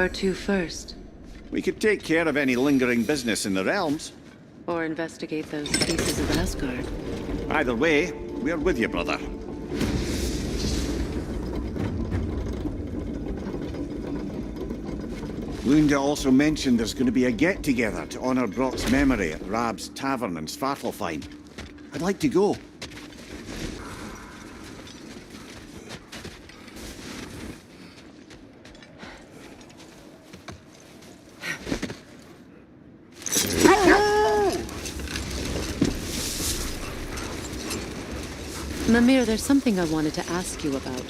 Where to first? We could take care of any lingering business in the realms. Or investigate those pieces of Asgard? Either way, we're with you, brother. Lunda also mentioned there's going to be a get-together to honor Brok's memory at Rab's Tavern in Svartalfheim. I'd like to go. Mimir, there's something I wanted to ask you about.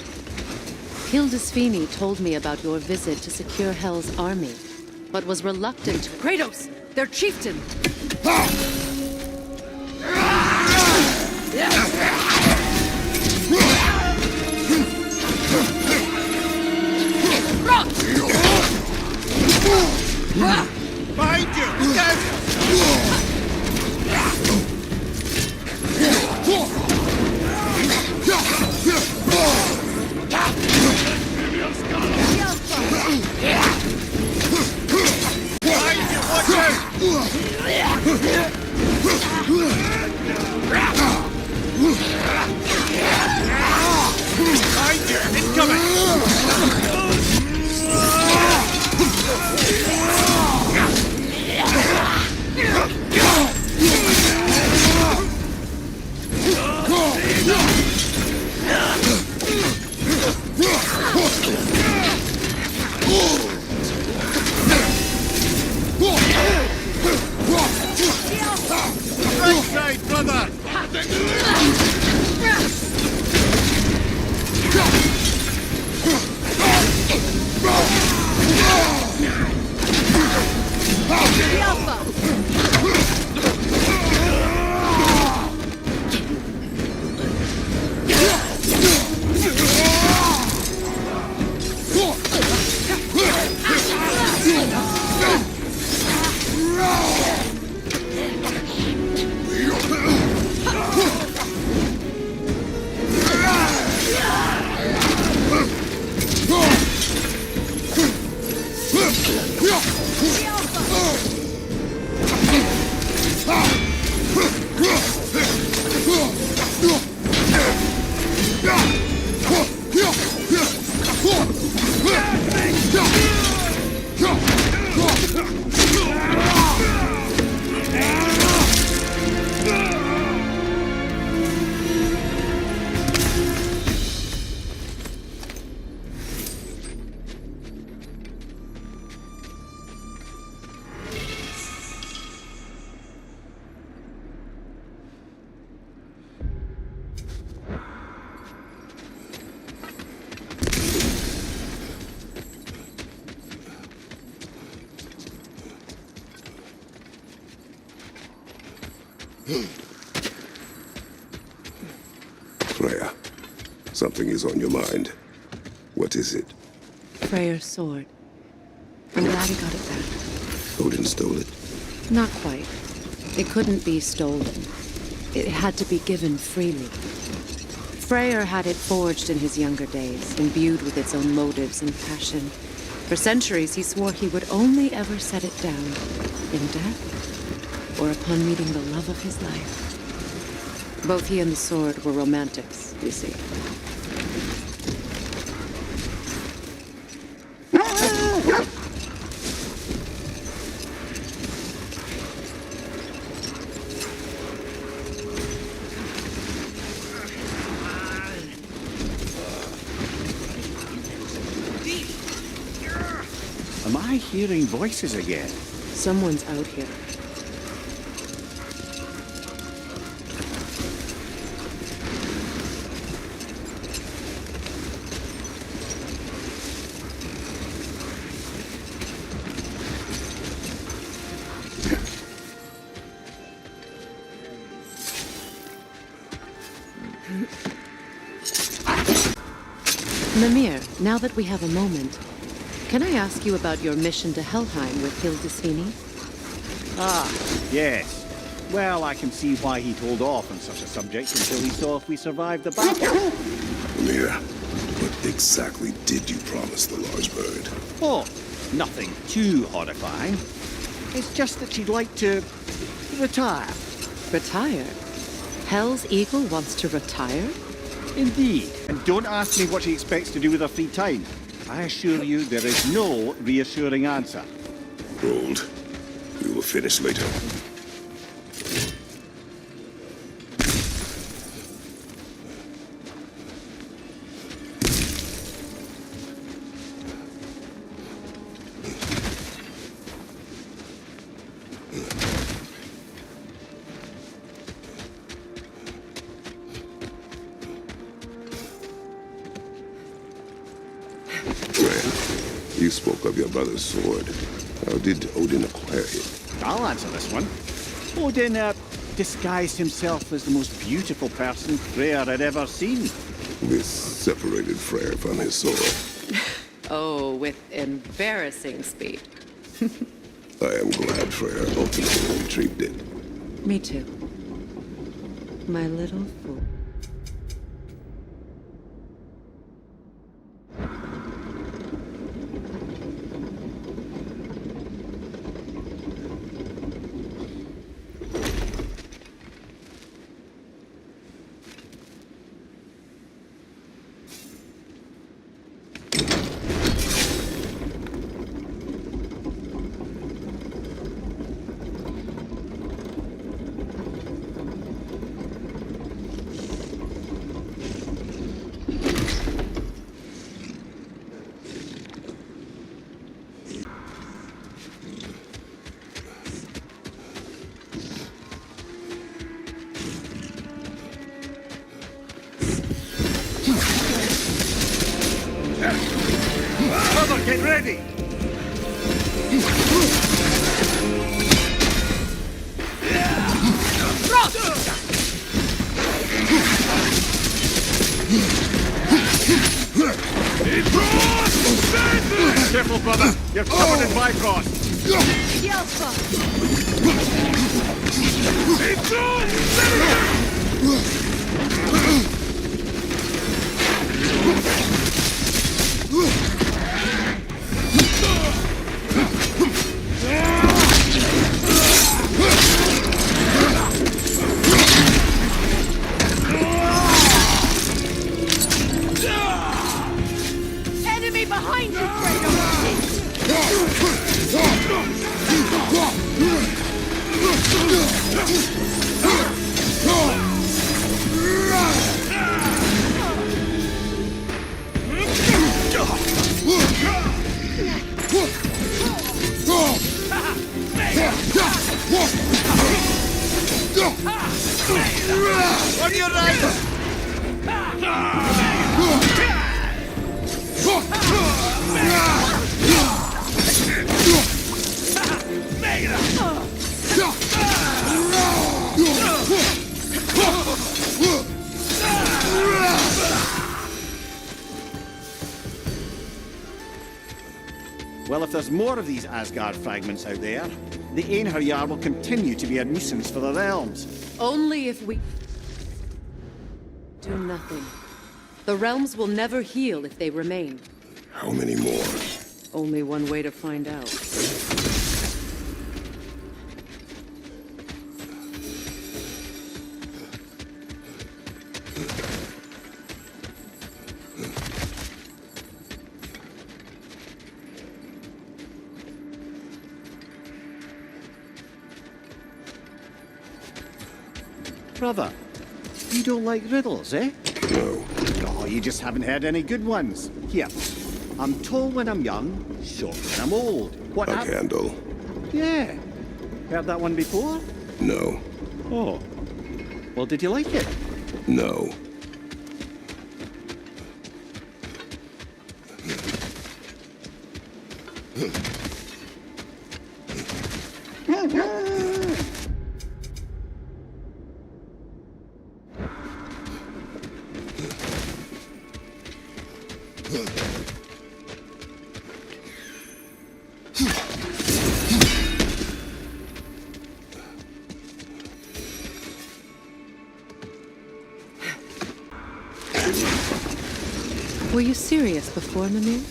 Hildisvini told me about your visit to secure Hel's army, but was reluctant. KRATOS! Their chieftain! Behind you! Freya, something is on your mind. What is it? Freyr's sword. I'm glad he got it back. Odin stole it? Not quite. It couldn't be stolen. It had to be given freely. Freyr had it forged in his younger days, imbued with its own motives and passion. For centuries, he swore he would only ever set it down in death, or upon meeting the love of his life. Both he and the sword were romantics, you see. Am I hearing voices again? Someone's out here. Mimir, now that we have a moment, can I ask you about your mission to Helheim with Hildisvini? Ah, yes. Well, I can see why he'd hold off on such a subject until he saw if we survived the battle. Mira, what exactly did you promise the large bird? Oh, Nothing too horrifying. It's just that she'd like to retire. Retire? Hell's Eagle wants to retire? Indeed. And don't ask me what she expects to do with her free time. I assure you there is no reassuring answer. Bold. We will finish later. You spoke of your brother's sword. How did Odin acquire it? I'll answer this one. Odin disguised himself as the most beautiful person Freyr had ever seen. This separated Freyr from his sword. Oh, with embarrassing speed. I am glad Freyr ultimately retrieved it. Me too. My little fool. Get ready! Careful, brother! You're covered in Bifrost! Enemy behind you, Kratos! On your right! Well, if there's more of these Asgard fragments out there, the Einherjar will continue to be a nuisance for the realms. Only if we do nothing. The realms will never heal if they remain. How many more? Only one way to find out. Brother, you don't like riddles, eh? No. Oh, you just haven't heard any good ones. Here, I'm tall when I'm young, short when I'm old. What A hap- candle? Yeah. Heard that one before? No. Oh. Well, did you like it? No. Were you serious before, Mimir?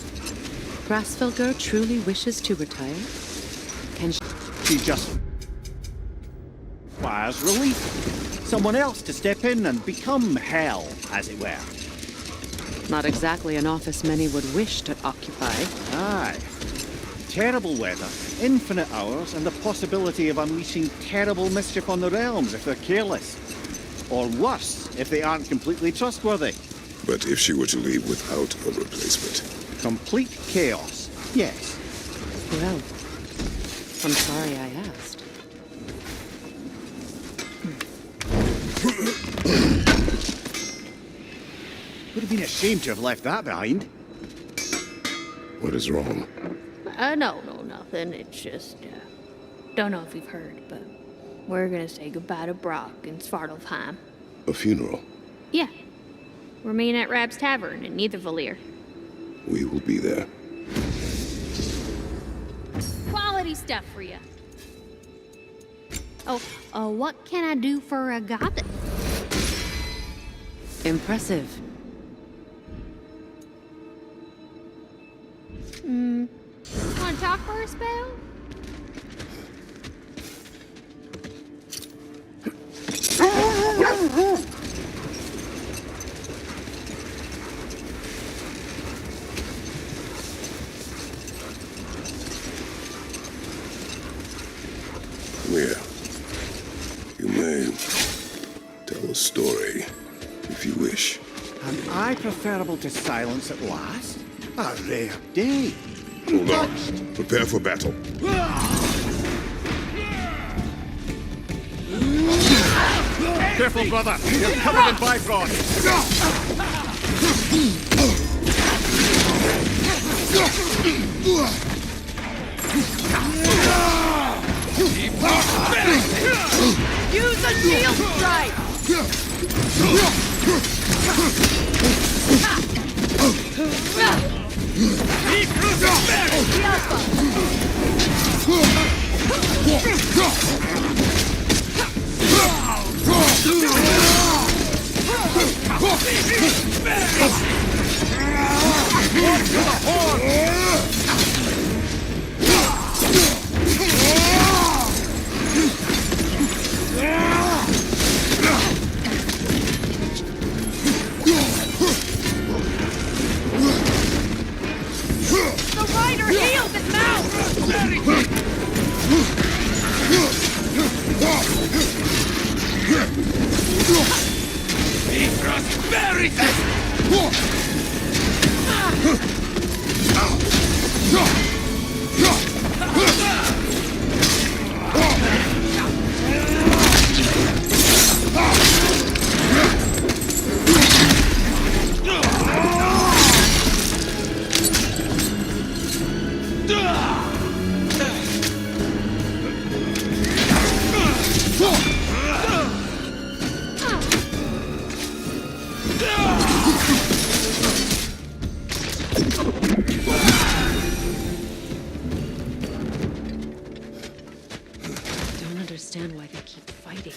Hvitserkr truly wishes to retire? Can She just requires relief. Someone else to step in and become hell, as it were. Not exactly an office many would wish to occupy. Aye. Terrible weather, infinite hours, and the possibility of unleashing terrible mischief on the realms if they're careless. Or worse, if they aren't completely trustworthy. But if she were to leave without a replacement? Complete chaos, yes. Well, I'm sorry I asked. Would have been ashamed to have left that behind. What is wrong? No, nothing. It's just, don't know if you've heard, but we're gonna say goodbye to BROK in Svartalfheim. A funeral? Yeah. We're meeting at Rab's Tavern in Niedervalir. We will be there. Quality stuff for you. Oh, what can I do for a goblin? Impressive. Wanna talk for a spell? Here. You may tell a story, if you wish. Am I preferable to silence at last? A rare day. Hold on. Prepare for battle. Careful, brother. You're covered in bifrost. Use a shield strike! The rider healed his mouth! Understand why they keep fighting.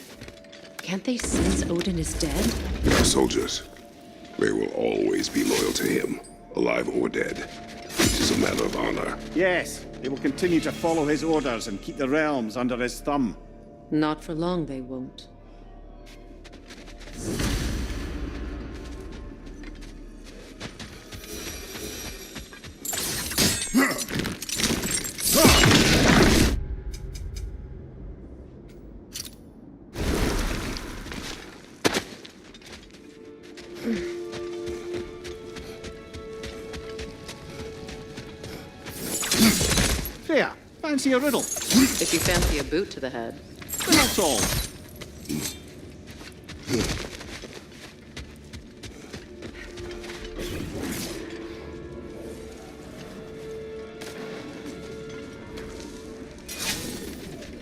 Can't they sense Odin is dead? Our soldiers. They will always be loyal to him, alive or dead. It is a matter of honor. Yes, they will continue to follow his orders and keep the realms under his thumb. Not for long, they won't. Freya, fancy a riddle? If you fancy a boot to the head. That's all.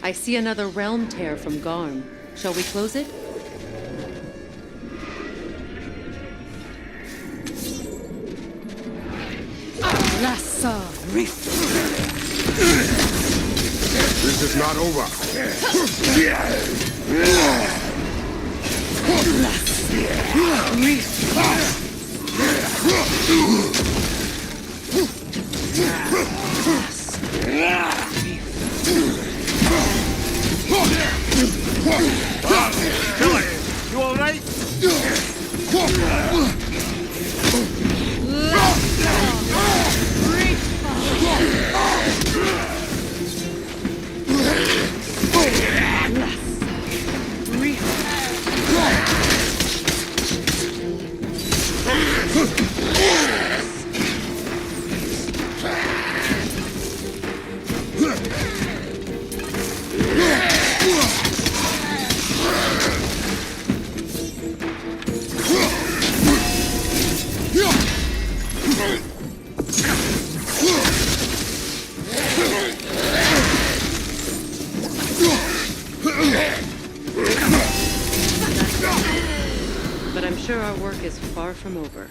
I see another realm tear from Garm. Shall we close it? This is not over. Killer, you all right? But I'm sure our work is far from over.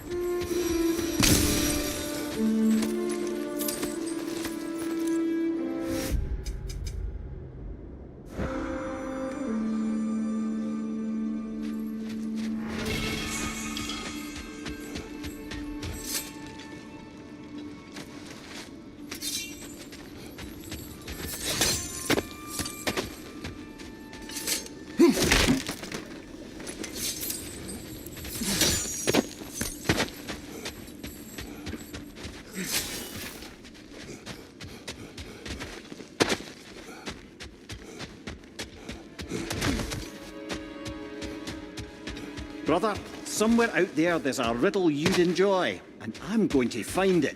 Brother, somewhere out there's a riddle you'd enjoy, and I'm going to find it.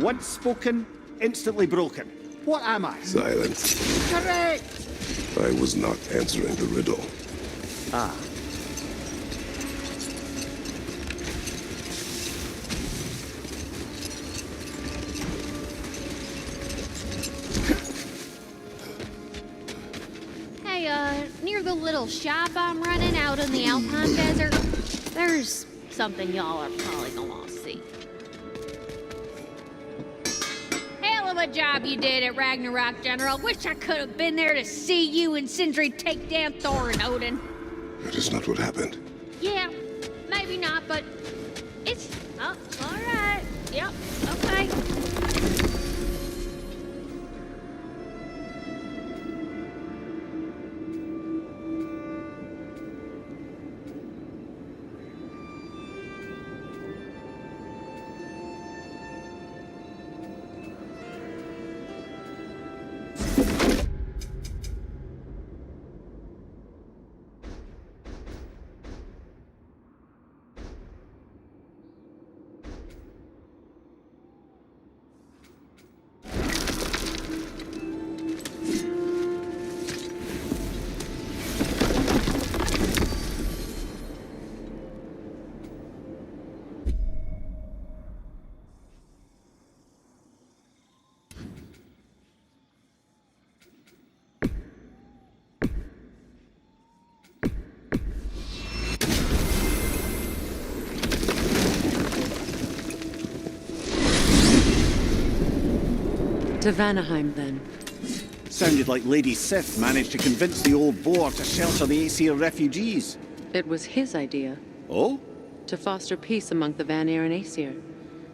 Once spoken, instantly broken. What am I? Silence. Correct! I was not answering the riddle. Ah. Hey, near the little shop I'm running out in the Alpine Desert, there's something y'all are probably gonna want to see. Hell of a job you did at Ragnarok, General. Wish I could have been there to see you and Sindri take down Thor and Odin. That is not what happened. Yeah, maybe not, but it's... Oh, all right. Yep, okay. To Vanaheim, then. Sounded like Lady Sif managed to convince the old boar to shelter the Aesir refugees. It was his idea. Oh? To foster peace among the Vanir and Aesir.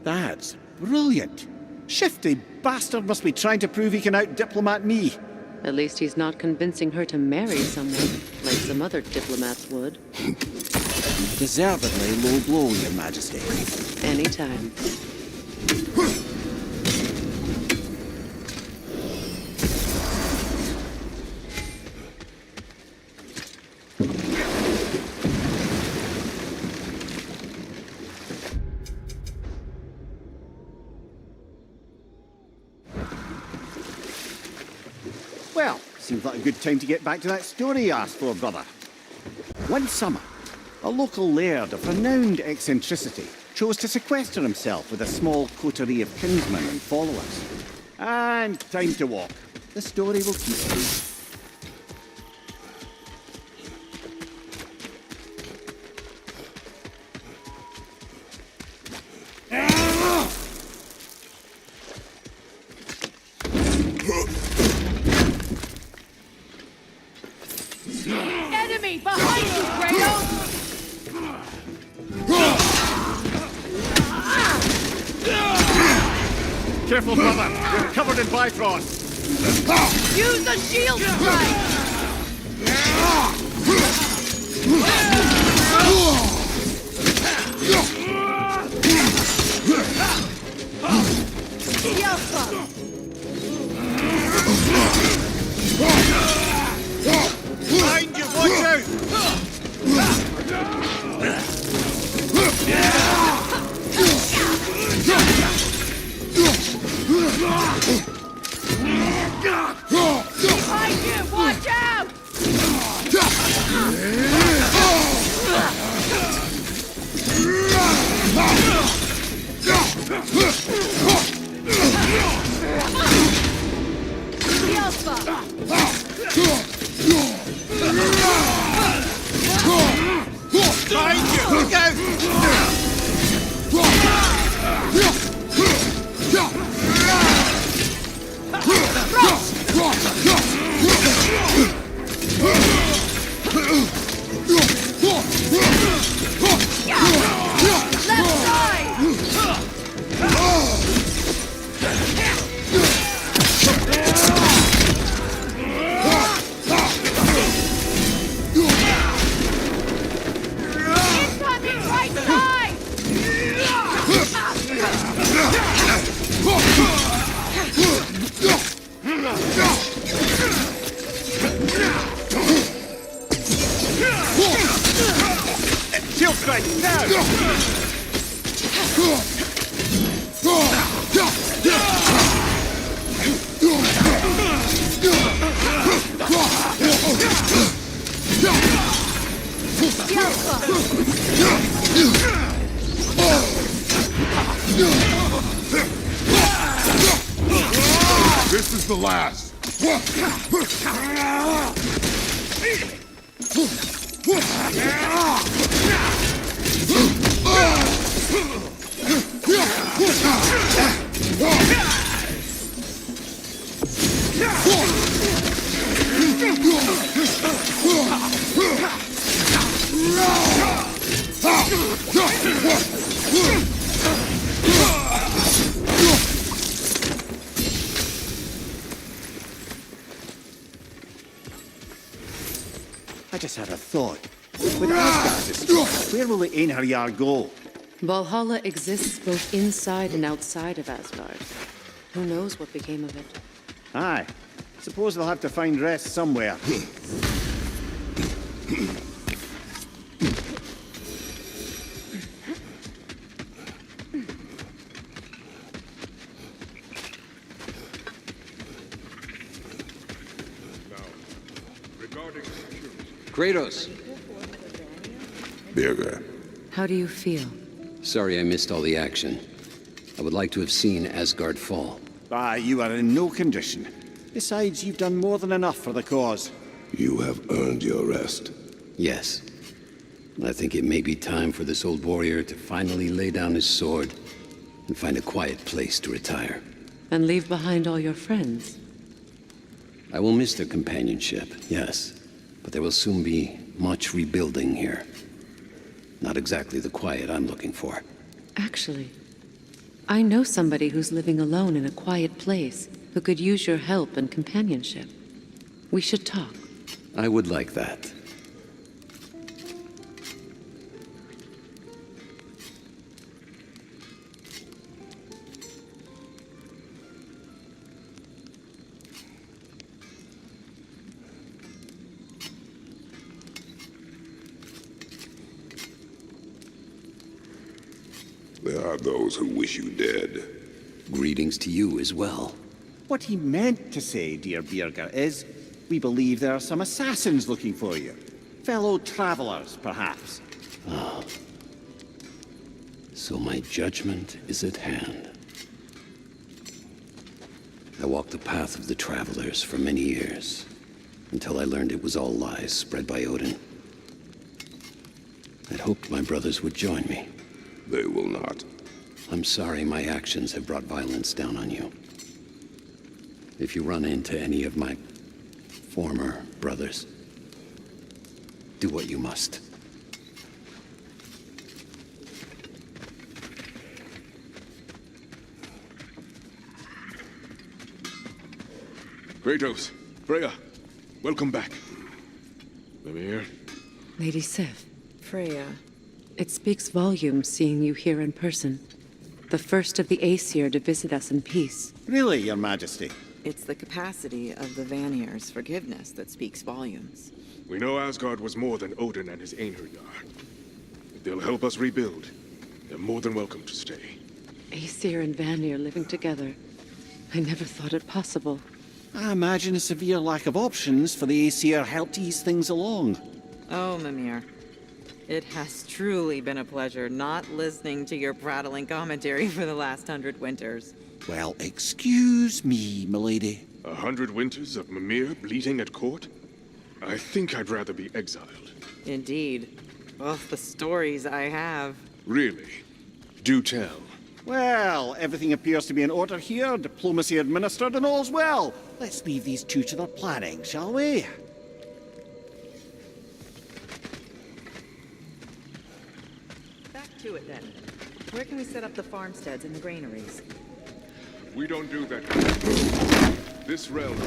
That's brilliant. Shifty bastard must be trying to prove he can out-diplomat me. At least he's not convincing her to marry someone, like some other diplomats would. Deservedly low blow, Your Majesty. Anytime. Well, seems like a good time to get back to that story you asked for, brother. One summer, a local laird of renowned eccentricity chose to sequester himself with a small coterie of kinsmen and followers. And time to walk. The story will keep you. Enemy behind you, Kratos! Careful, brother. We're covered in Bifrost. Use the shield strike! Behind you, watch out! Behind you! Watch out! Behind you! Look out! Left side! Incoming right side! Shield strike, now! This is the last. I just had a thought. With Asgard, where will the Einherjar go? Valhalla exists both inside and outside of Asgard. Who knows what became of it? Aye. Suppose they'll have to find rest somewhere. KRATOS. Berserker. How do you feel? Sorry I missed all the action. I would like to have seen Asgard fall. Ah, you are in no condition. Besides, you've done more than enough for the cause. You have earned your rest. Yes. I think it may be time for this old warrior to finally lay down his sword and find a quiet place to retire. And leave behind all your friends? I will miss their companionship, yes. But there will soon be much rebuilding here. Not exactly the quiet I'm looking for. Actually, I know somebody who's living alone in a quiet place who could use your help and companionship. We should talk. I would like that. There are those who wish you dead. Greetings to you as well. What he meant to say, dear Berserker, is we believe there are some assassins looking for you. Fellow travelers, perhaps. So my judgment is at hand. I walked the path of the travelers for many years, until I learned it was all lies spread by Odin. I'd hoped my brothers would join me. They will not. I'm sorry my actions have brought violence down on you. If you run into any of my former brothers, do what you must. Kratos, Freya, welcome back. Mimir, Lady Sif, Freya. it speaks volumes seeing you here in person. The first of the Aesir to visit us in peace. Really, Your Majesty? It's the capacity of the Vanir's forgiveness that speaks volumes. we know Asgard was more than Odin and his Einherjar. If they'll help us rebuild, they're more than welcome to stay. Aesir and Vanir living together. I never thought it possible. I imagine a severe lack of options for the Aesir helped ease things along. Oh, Mimir. It has truly been a pleasure not listening to your prattling commentary for the last 100 winters. Well, excuse me, milady. 100 winters of Mimir bleating at court? I think I'd rather be exiled. Indeed. Oh, the stories I have. Really? Do tell. Well, everything appears to be in order here, diplomacy administered, and all's well. Let's leave these two to their planning, shall we? Back to it then. Where can we set up the farmsteads and the granaries? We don't do that. This realm.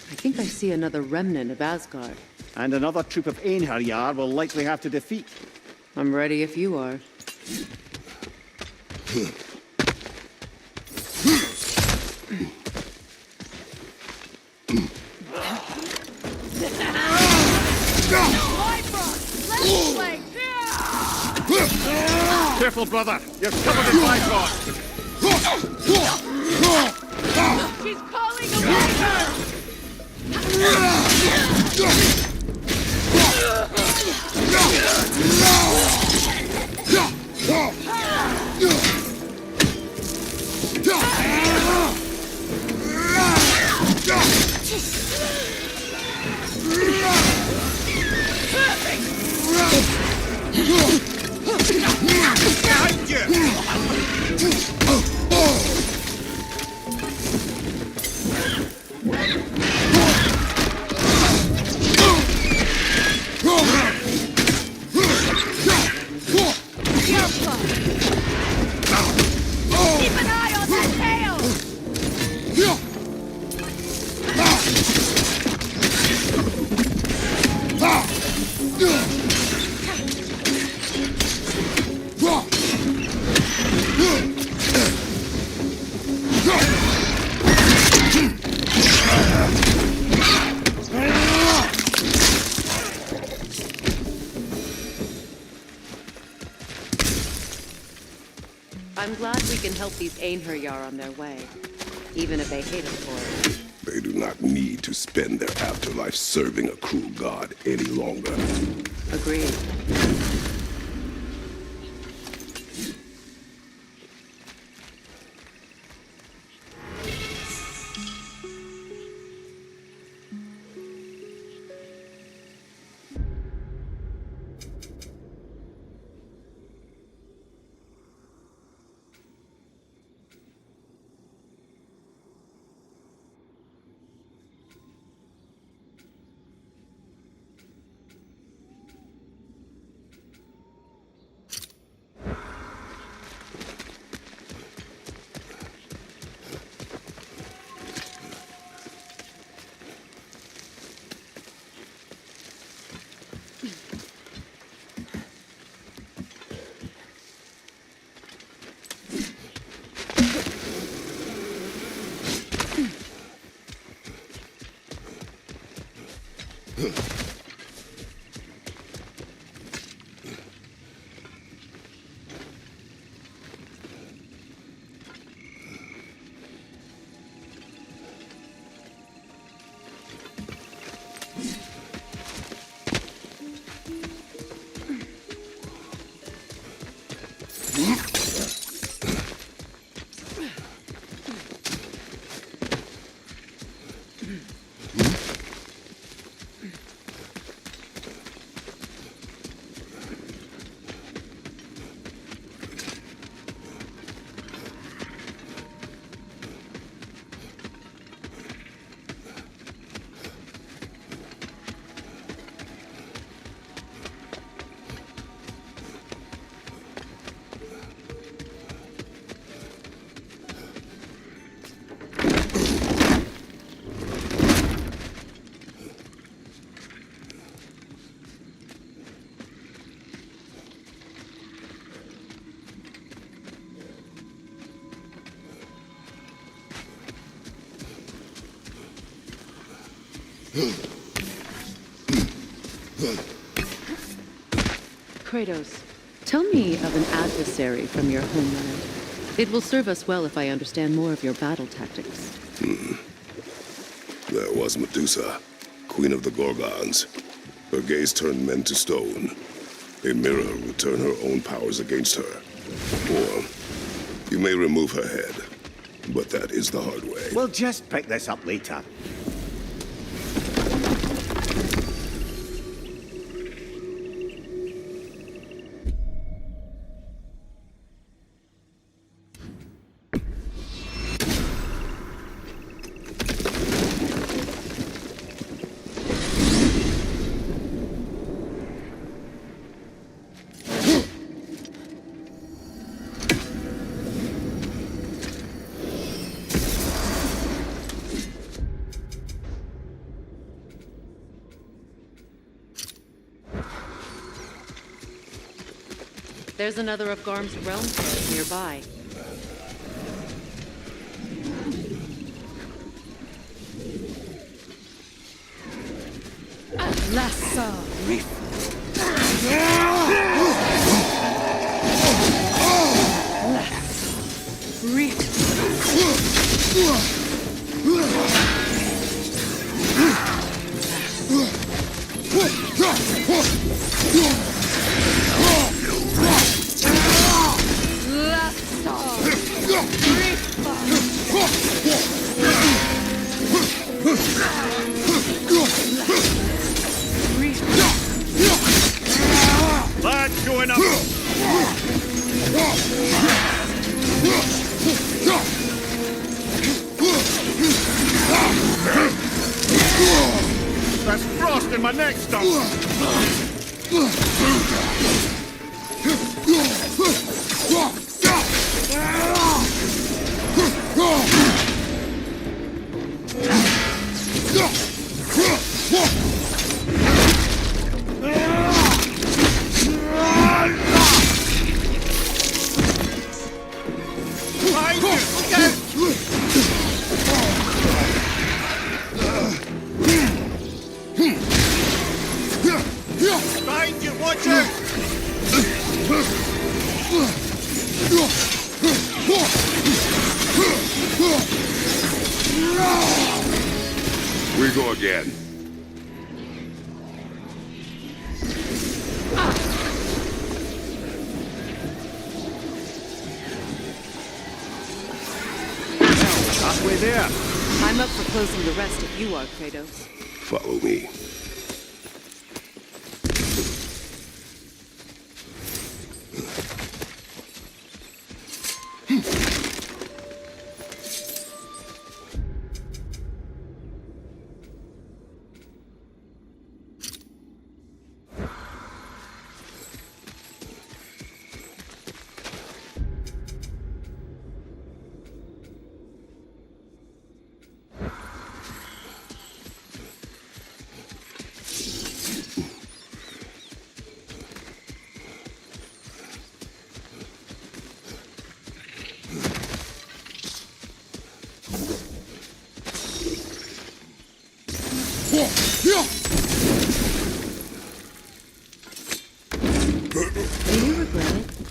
I think I see another remnant of Asgard. And another troop of Einherjar we'll likely have to defeat. I'm ready if you are. Careful, brother! You're covered in Bifrost! She's calling a waiter! I'm glad we can help these Einherjar on their way, even if they hate us for it. They do not need to spend their afterlife serving a cruel god any longer. Agreed. Kratos, tell me of an adversary from your homeland. It will serve us well if I understand more of your battle tactics. There was Medusa, queen of the Gorgons. Her gaze turned men to stone. A mirror would turn her own powers against her. Or you may remove her head, but that is the hard way. We'll just pick this up later. There's another of Garm's realm stones nearby. That's going up! There's frost in my neck stump! Behind you, watch out! We go again. Halfway there. I'm up for closing the rest if you are, Kratos. Follow me.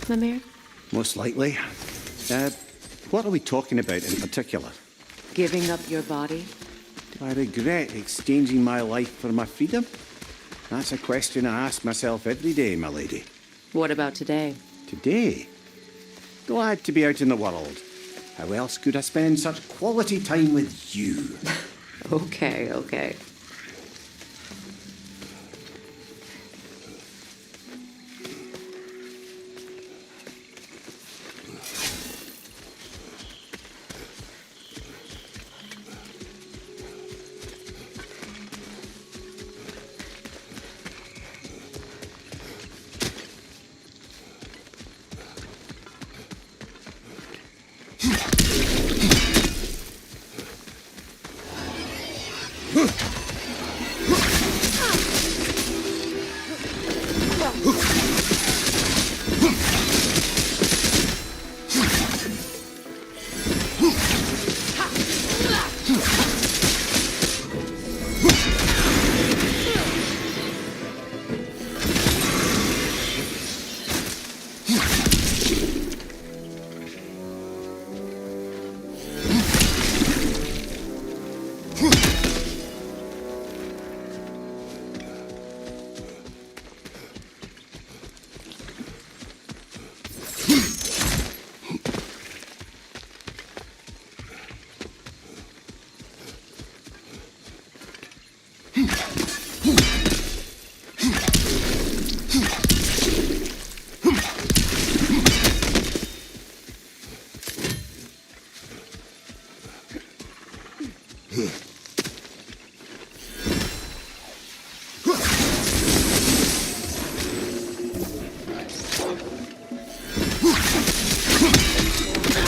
Mimir? Most likely. What are we talking about in particular? Giving up your body? Do I regret exchanging my life for my freedom? That's a question I ask myself every day, my lady. What about today? Today? Glad to be out in the world. How else could I spend such quality time with you? Okay, okay.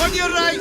On your right!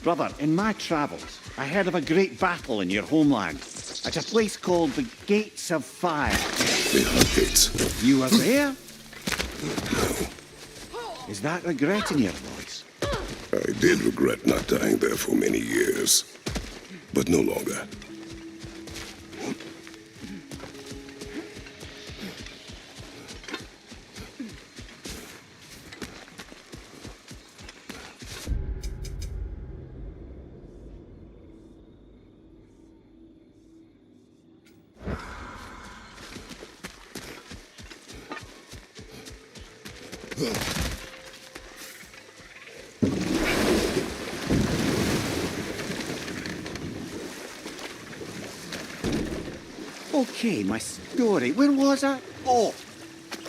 Brother, in my travels, I heard of a great battle in your homeland at a place called the Gates of Fire. The Hot Gates. You were there? Is that regret in your voice? I did regret not dying there for many years, but no longer. Okay, my story. Where was I? Oh!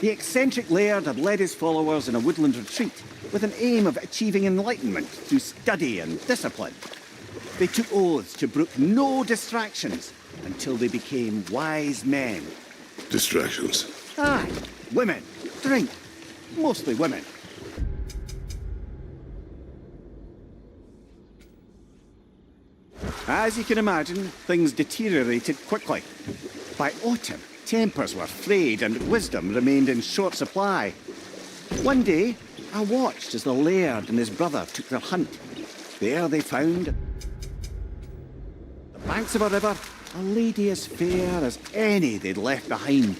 The eccentric laird had led his followers in a woodland retreat with an aim of achieving enlightenment through study and discipline. They took oaths to brook no distractions until they became wise men. Distractions. Aye, women, drink, mostly women. As you can imagine, things deteriorated quickly. By autumn, tempers were frayed and wisdom remained in short supply. One day, I watched as the laird and his brother took their hunt. There they found, the banks of a river, a lady as fair as any they'd left behind.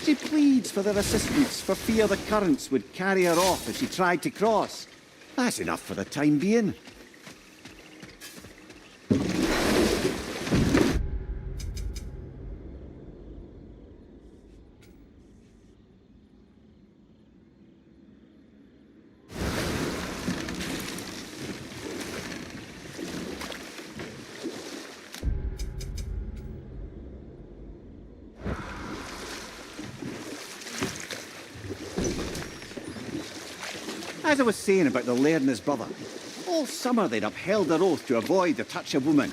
She pleads for their assistance for fear the currents would carry her off if she tried to cross. That's enough for the time being. As I was saying about the laird and his brother, all summer they'd upheld their oath to avoid the touch of woman.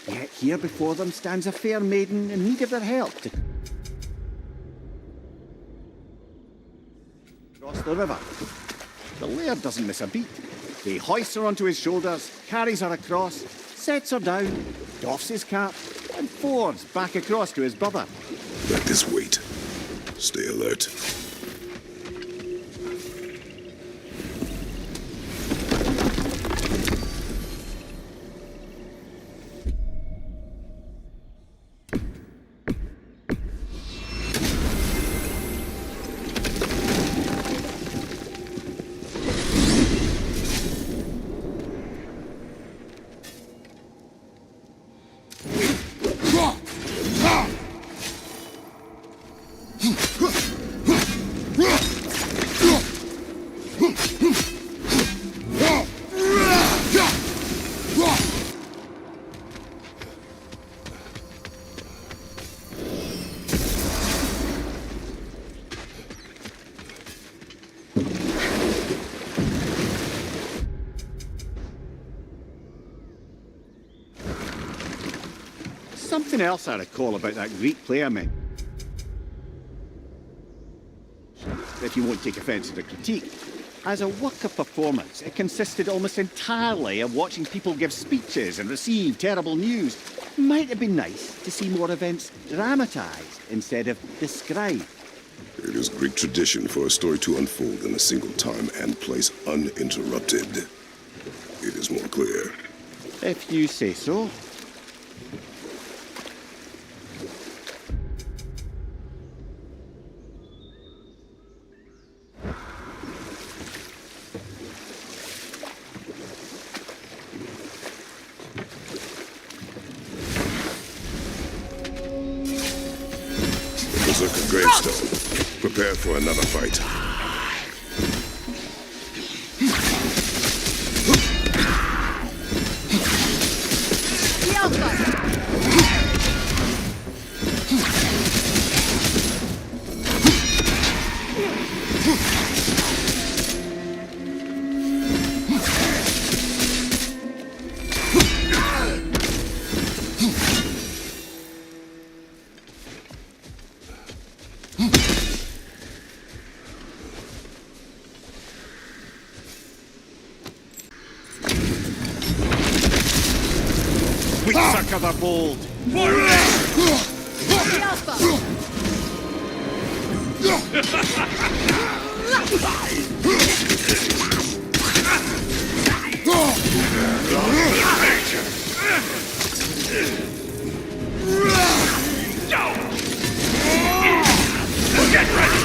Yet here before them stands a fair maiden in need of their help to cross the river. The laird doesn't miss a beat. He hoists her onto his shoulders, carries her across, sets her down, doffs his cap, and fords back across to his brother. Let this wait. Stay alert. Something else I recall about that Greek player, man. If you won't take offence to the critique, as a work of performance, it consisted almost entirely of watching people give speeches and receive terrible news. Might have been nice to see more events dramatised instead of described. It is Greek tradition for a story to unfold in a single time and place uninterrupted. It is more clear. If you say so. Berserker gravestone. Prepare for another fight. Hvitserkr the Bold. Get ready!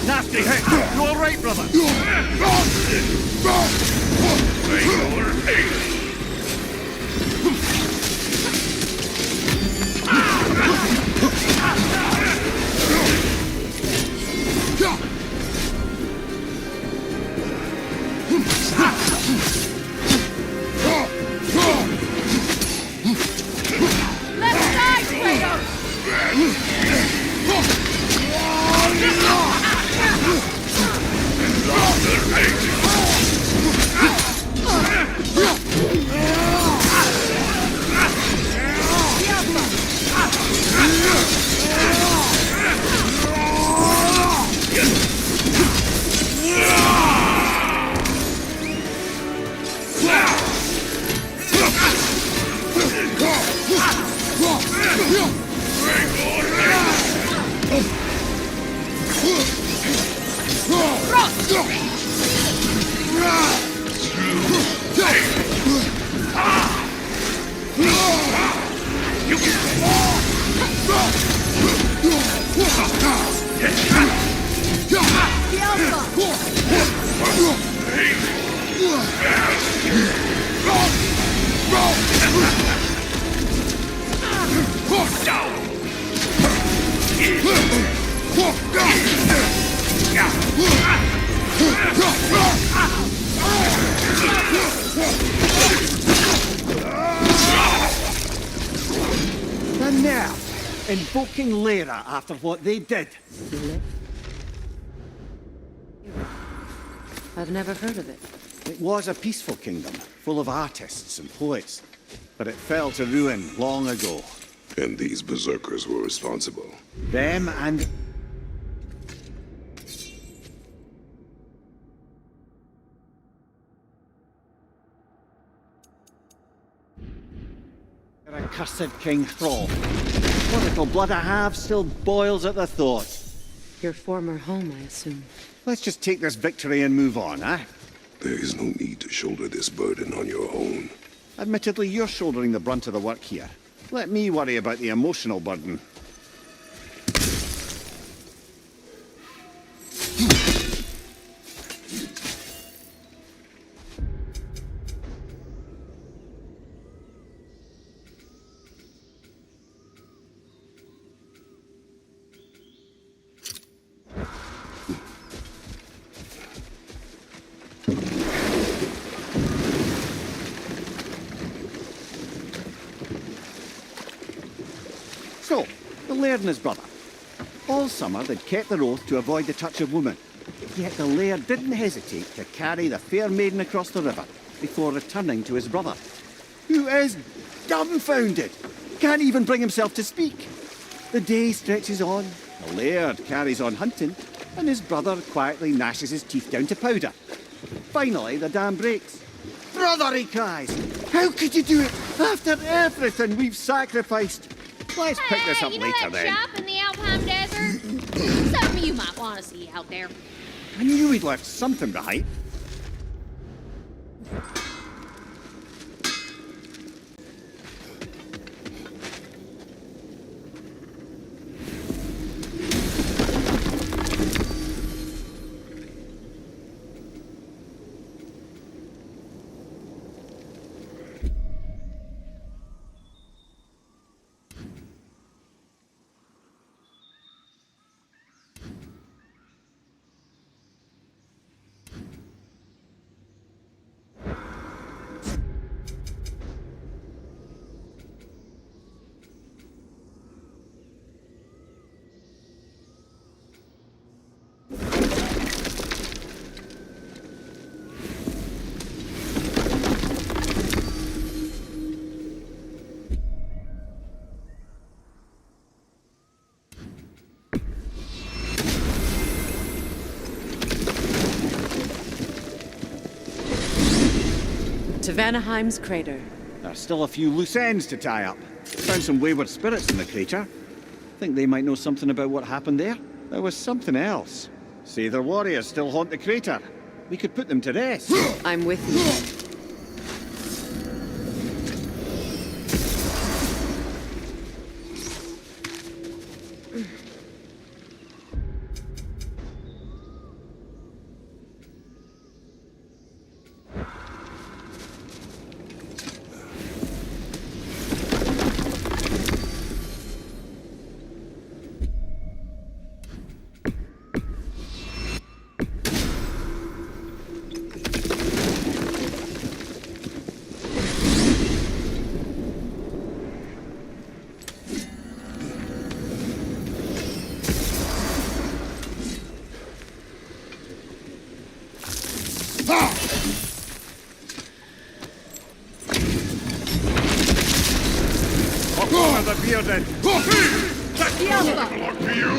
Nasty hit! You all right, brother? Left side, Kratos! The nerve! Invoking Lyra after what they did. I've never heard of it. It was a peaceful kingdom, full of artists and poets. But it fell to ruin long ago. And these berserkers were responsible. Them and... Their accursed King Thrall. What little blood I have still boils at the thought. Your former home, I assume. Let's just take this victory and move on, eh? There is no need to shoulder this burden on your own. Admittedly, you're shouldering the brunt of the work here. Let me worry about the emotional burden. So, the Laird and his brother. All summer they'd kept their oath to avoid the touch of woman. Yet the Laird didn't hesitate to carry the fair maiden across the river before returning to his brother, who is dumbfounded, can't even bring himself to speak. The day stretches on, the Laird carries on hunting, and his brother quietly gnashes his teeth down to powder. Finally, the dam breaks. "Brother," he cries, "how could you do it after everything we've sacrificed? Let's pick this up you know later that then." shop in the Alpine Desert? Something you might want to see out there. I knew he'd left something behind. To Vanaheim's crater. There's still a few loose ends to tie up. Found some wayward spirits in the crater. Think they might know something about what happened there? There was something else. Say their warriors still haunt the crater. We could put them to rest. I'm with you. The bearded. That's not for you!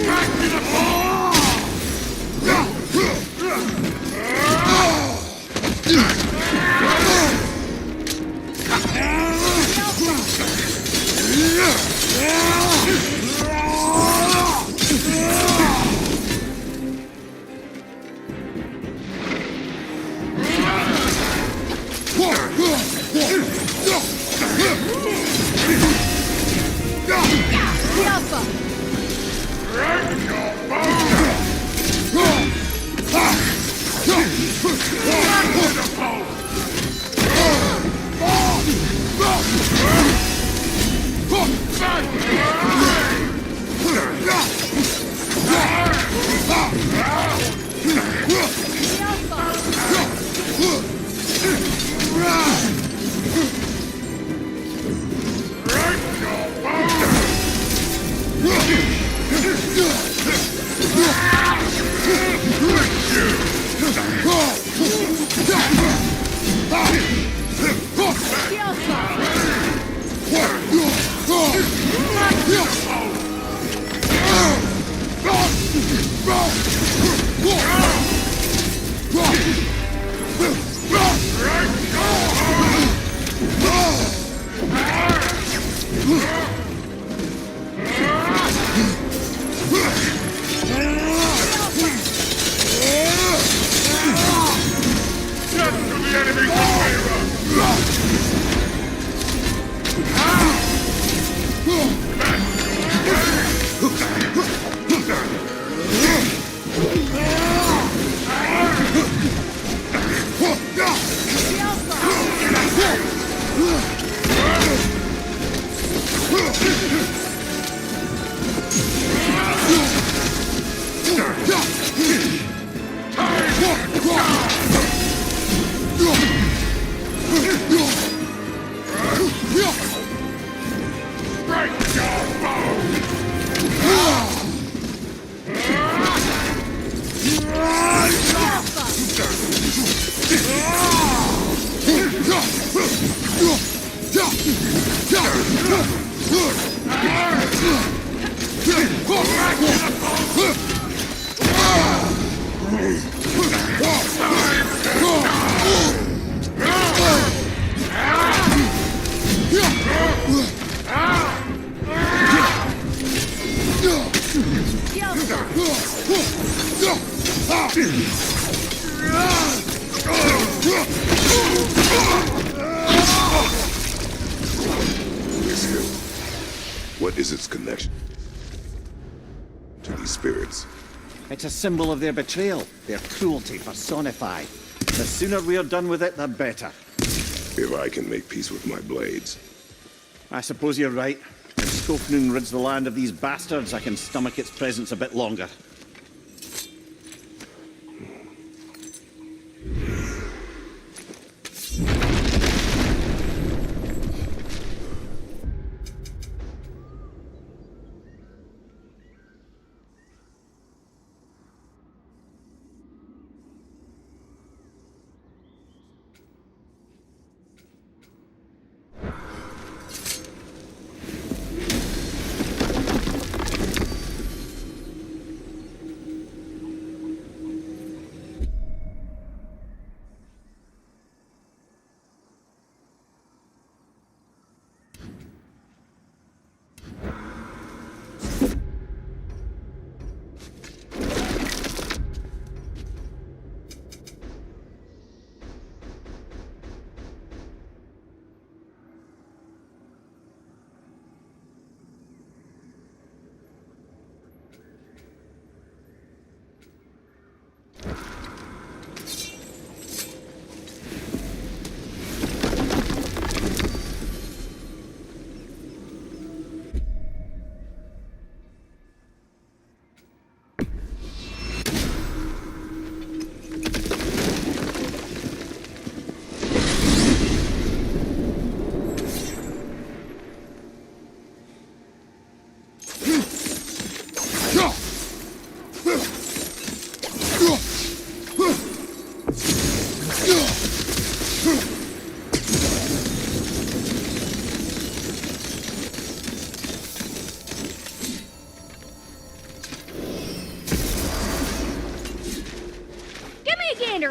Back to the ball! This hill. What is its connection to these spirits? It's a symbol of their betrayal, their cruelty personified. The sooner we're done with it, the better. If I can make peace with my blades. I suppose you're right. If Skofnung rids the land of these bastards, I can stomach its presence a bit longer.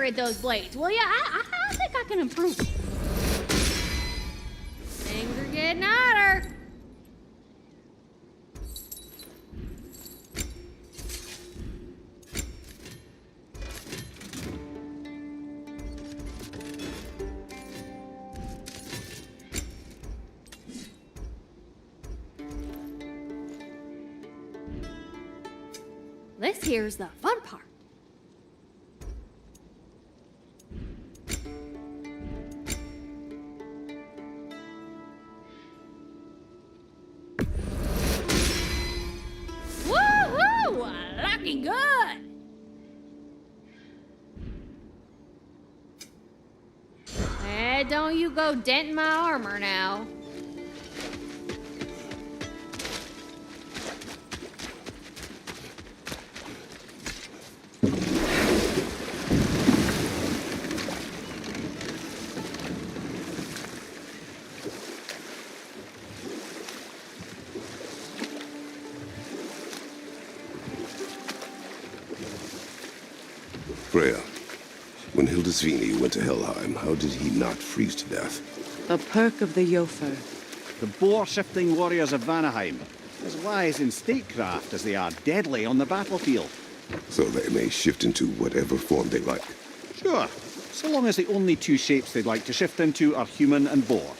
At those blades, will ya? I think I can improve. Things are getting hotter. This here's the fun part. Good. Don't you go denting my armor now. Freya, when Hildisvini went to Helheim, how did he not freeze to death? A perk of the Jofur. The boar-shifting warriors of Vanaheim, as wise in statecraft as they are deadly on the battlefield. So they may shift into whatever form they like. Sure, so long as the only two shapes they'd like to shift into are human and boar.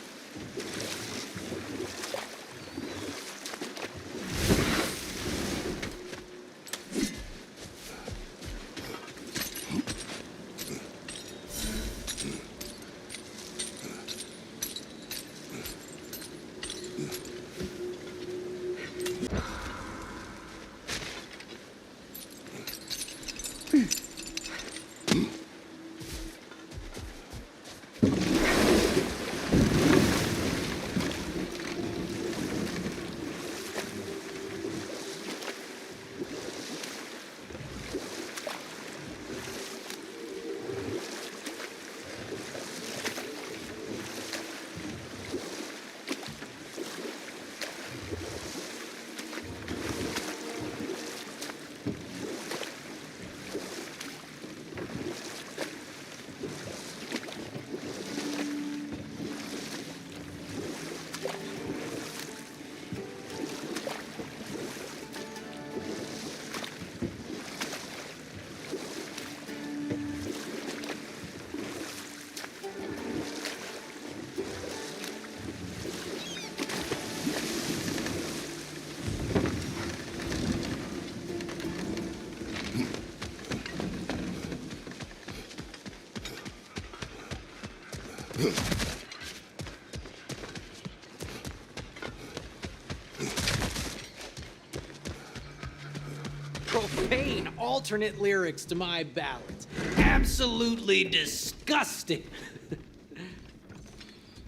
Profane alternate lyrics to my ballads. Absolutely disgusting.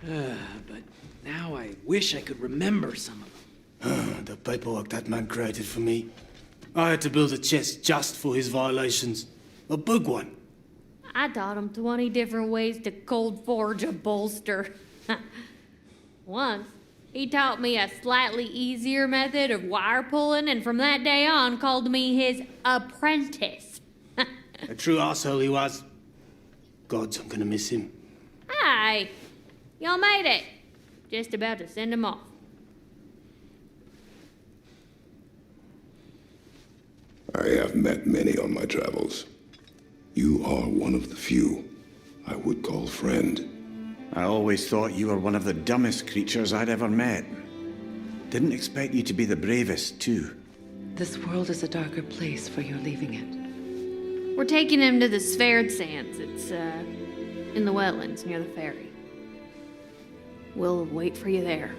But now I wish I could remember some of them. The paperwork that man created for me. I had to build a chest just for his violations. A big one. I taught him 20 different ways to cold forge a bolster. Once, he taught me a slightly easier method of wire pulling, and from that day on called me his apprentice. A true arsehole he was. Gods, I'm gonna miss him. Hi, y'all made it. Just about to send him off. I have met many on my travels. You are one of the few I would call friend. I always thought you were one of the dumbest creatures I'd ever met. Didn't expect you to be the bravest, too. This world is a darker place for your leaving it. We're taking him to the Sverd Sands. It's, in the wetlands near the ferry. We'll wait for you there.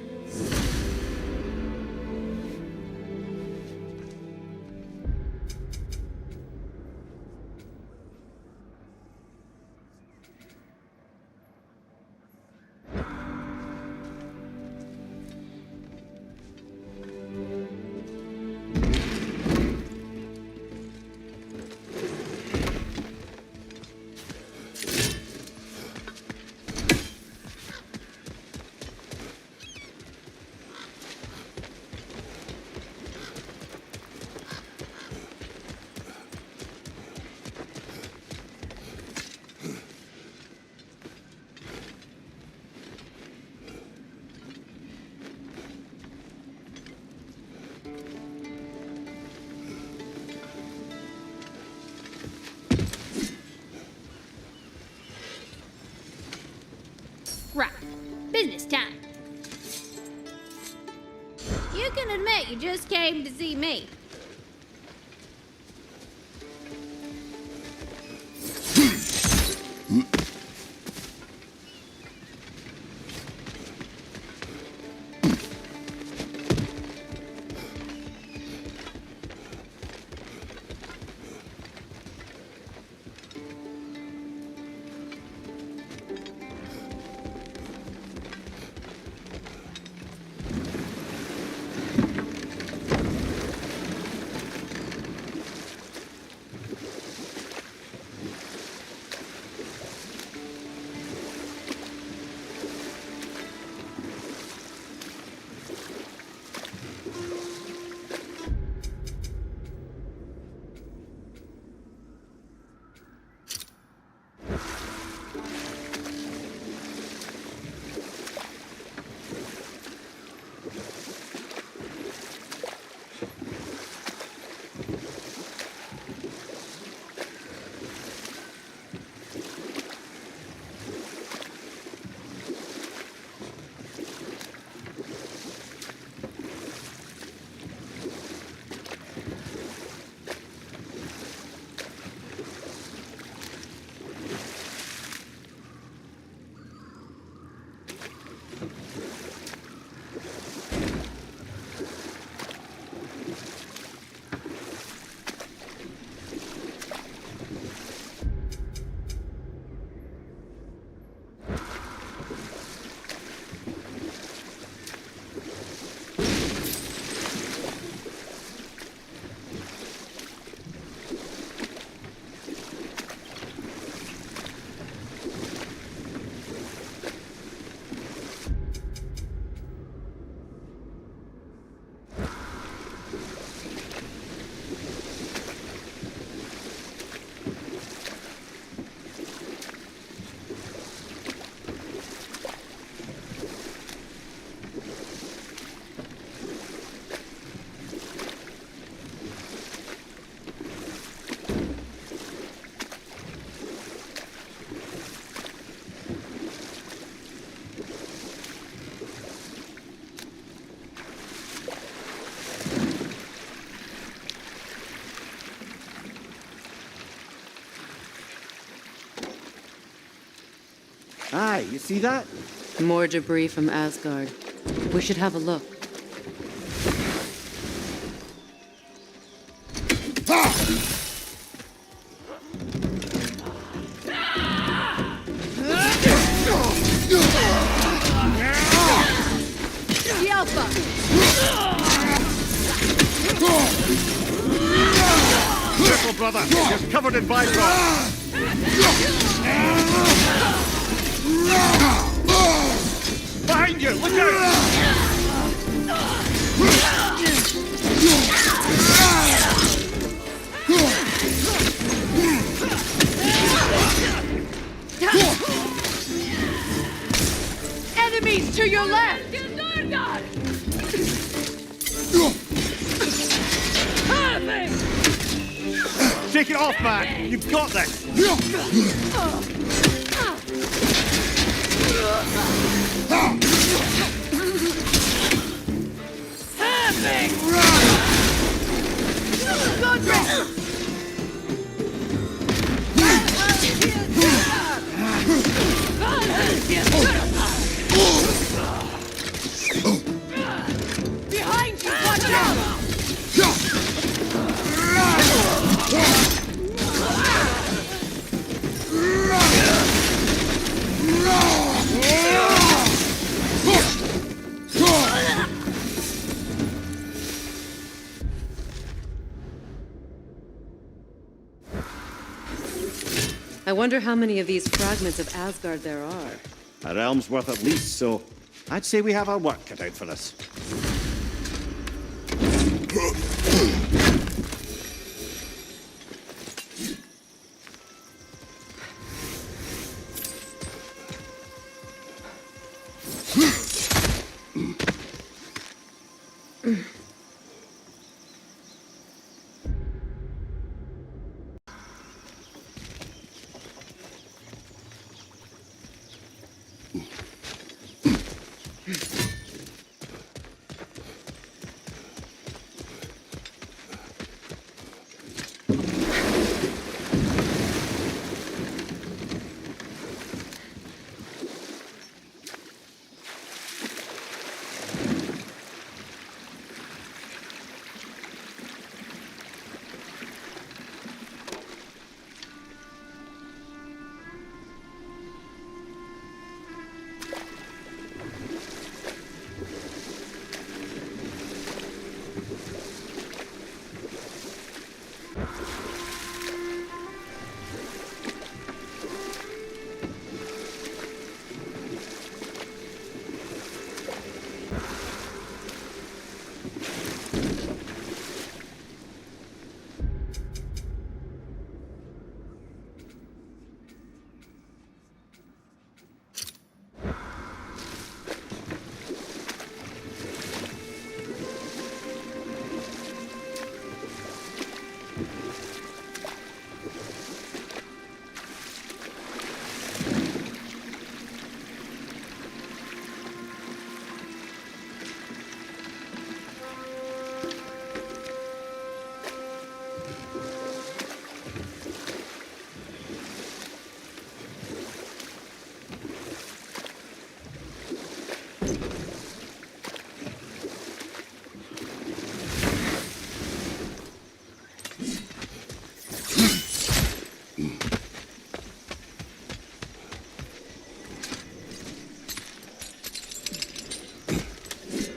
Right. Business time. You can admit you just came to see me. Aye, you see that? More debris from Asgard. We should have a look. Careful, brother. You're covered in byproducts. Behind you! Look out! Enemies to your left! Shake it off, man! You've got this! Behind you! Watch out! I wonder how many of these fragments of Asgard there are. A realm's worth at least, so I'd say we have our work cut out for us.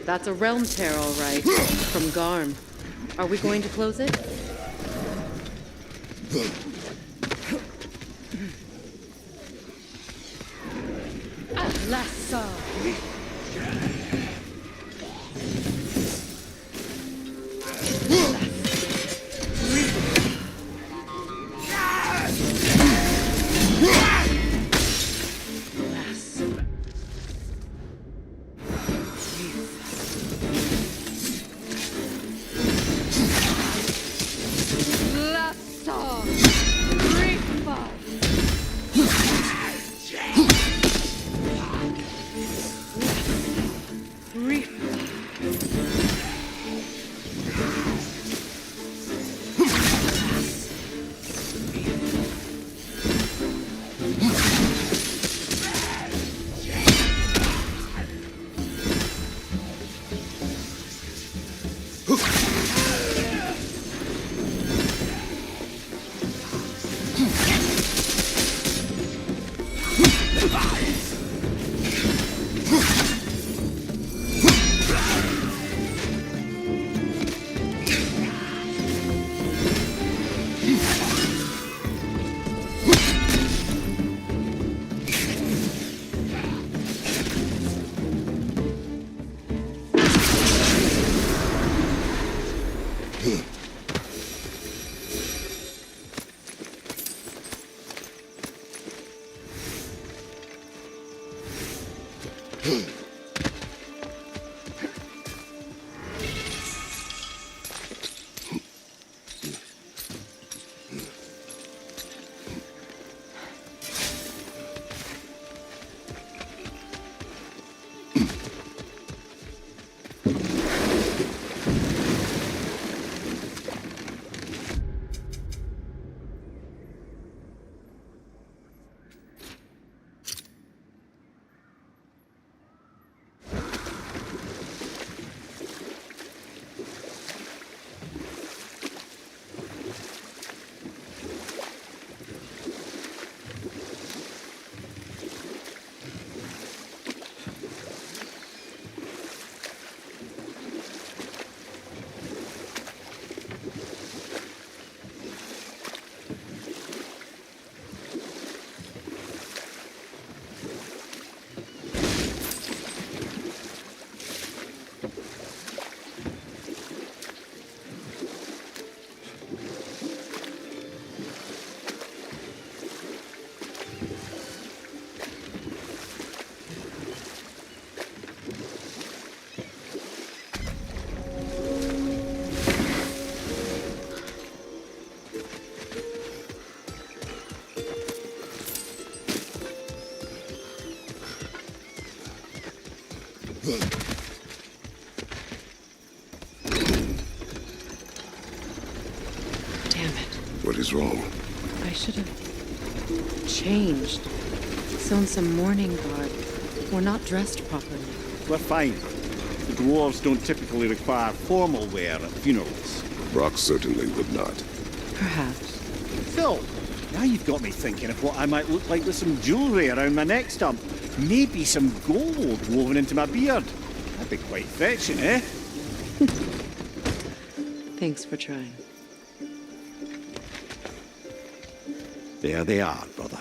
That's a realm tear, all right. From Garm. Are we going to close it? Lassa. Damn it. What is wrong? I should have changed. Sewn some mourning garb. We're not dressed properly. We're fine. The dwarves don't typically require formal wear at funerals. BROK certainly would not. Perhaps. Phil, now you've got me thinking of what I might look like with some jewellery around my neck stump. Maybe some gold woven into my beard. That'd be quite fetching, eh? Thanks for trying. There they are, brother.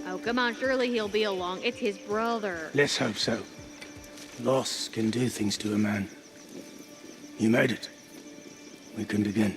Oh, come on, surely he'll be along. It's his brother. Let's hope so. Loss can do things to a man. You made it. We can begin.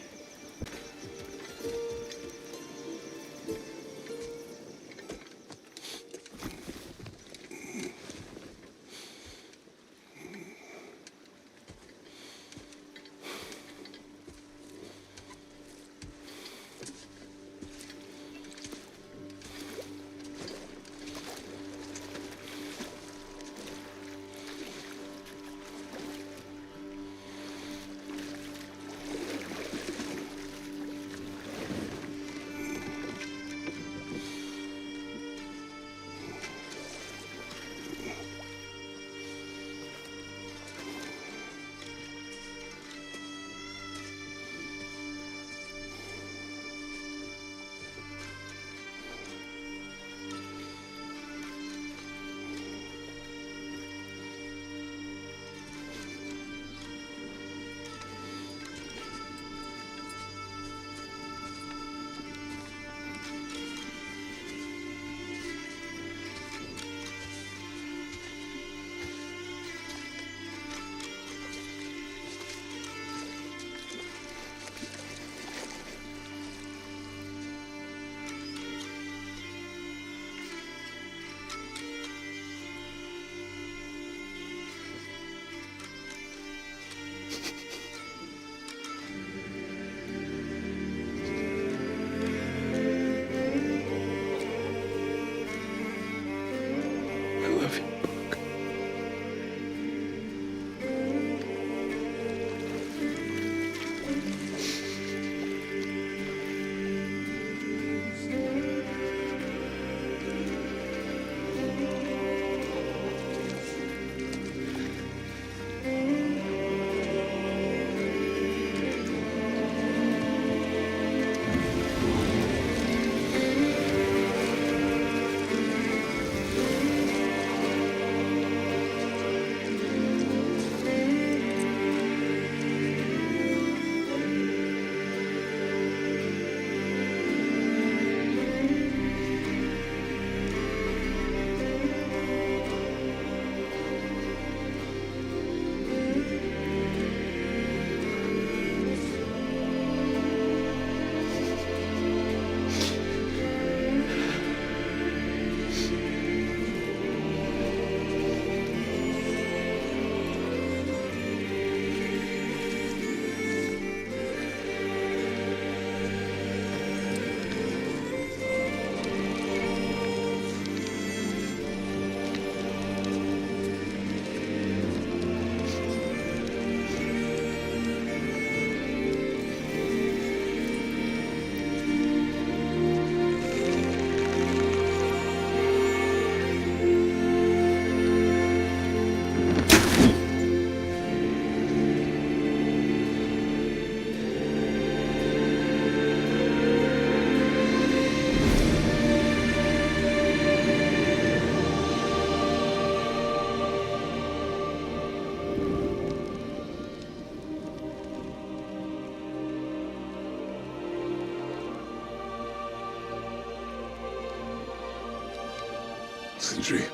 Sindri.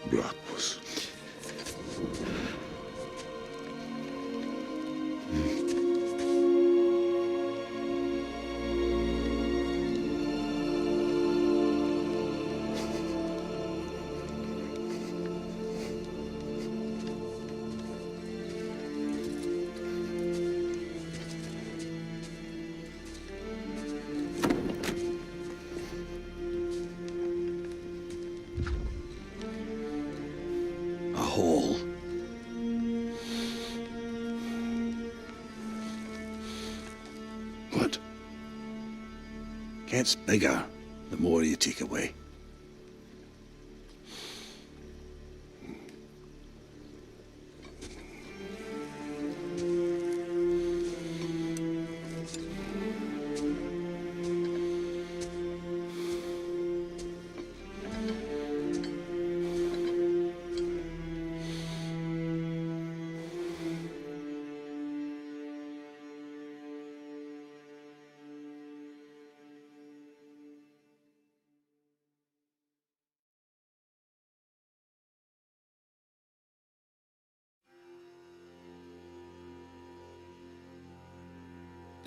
BROK was... hole. What? Gets bigger the more you take away.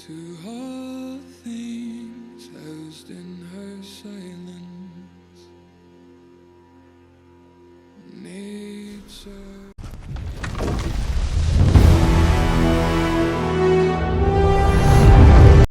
To all things housed in her silence.